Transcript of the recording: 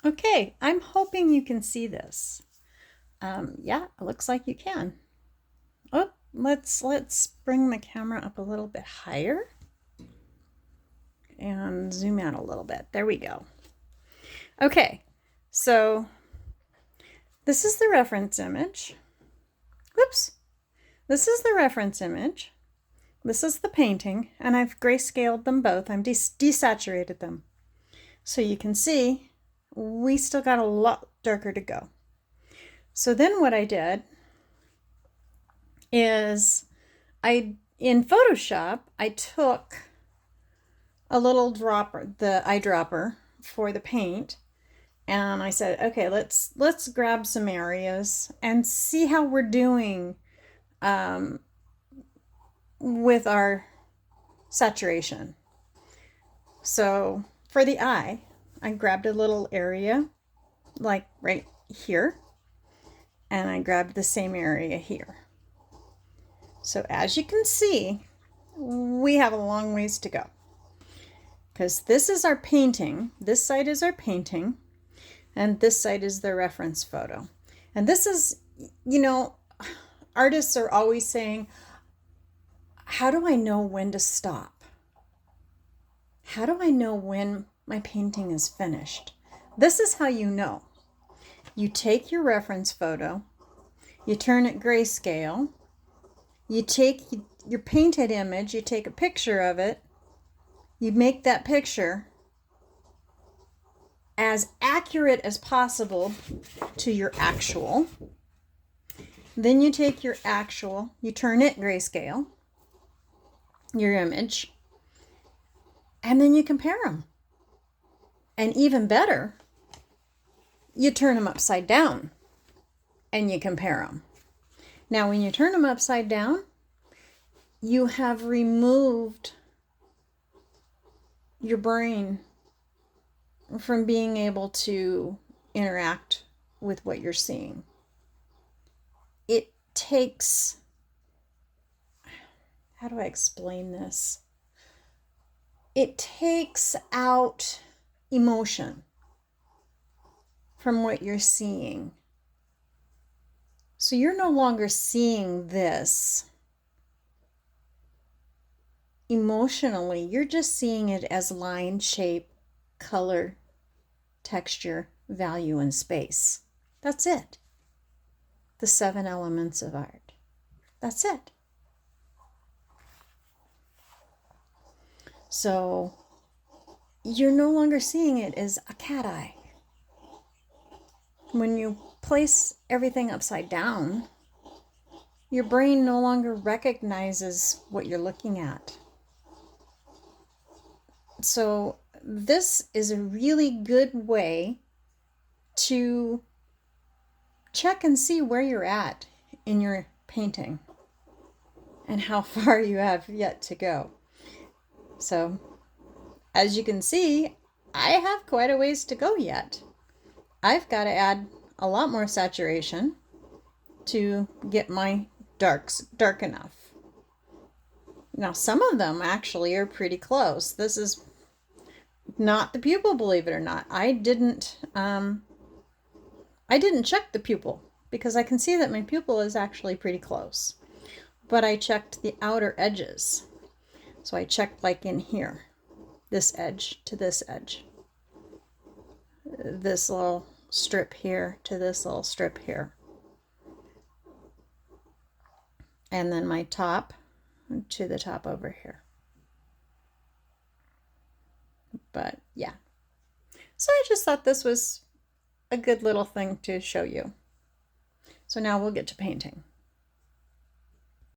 Okay, I'm hoping you can see this. Yeah, it looks like you can. Oh, let's bring the camera up a little bit higher and zoom out a little bit. There we go. Okay, so this is the reference image. Whoops. This is the reference image. This is the painting, and I've grayscaled them both. I'm desaturated them. So you can see we still got a lot darker to go. So then what I did is in Photoshop, I took a little dropper, the eyedropper for the paint, and I said, okay, let's grab some areas and see how we're doing with our saturation. So for the eye, I grabbed a little area like right here, and I grabbed the same area here. So as you can see, we have a long ways to go, because this is our painting, this side is our painting, and this side is the reference photo. And this is, you know, artists are always saying, how do I know when to stop? How do I know when my painting is finished? This is how you know. You take your reference photo, you turn it grayscale, you take your painted image, you take a picture of it, you make that picture as accurate as possible to your actual. Then you take your actual, you turn it grayscale, your image, and then you compare them. And even better, you turn them upside down and you compare them. Now, when you turn them upside down, you have removed your brain from being able to interact with what you're seeing. It takes, how do I explain this? It takes out emotion from what you're seeing. So you're no longer seeing this emotionally. You're just seeing it as line, shape, color, texture, value, and space. That's it. The 7 elements of art. That's it. So you're no longer seeing it as a cat eye. When you place everything upside down, your brain no longer recognizes what you're looking at. So this is a really good way to check and see where you're at in your painting and how far you have yet to go. So as you can see, I have quite a ways to go yet. I've got to add a lot more saturation to get my darks dark enough. Now, some of them actually are pretty close. This is not the pupil, believe it or not. I didn't check the pupil because I can see that my pupil is actually pretty close. But I checked the outer edges. So I checked like in here, this edge to this edge, this little strip here to this little strip here, and then my top to the top over here. But yeah, so I just thought this was a good little thing to show you. So now we'll get to painting.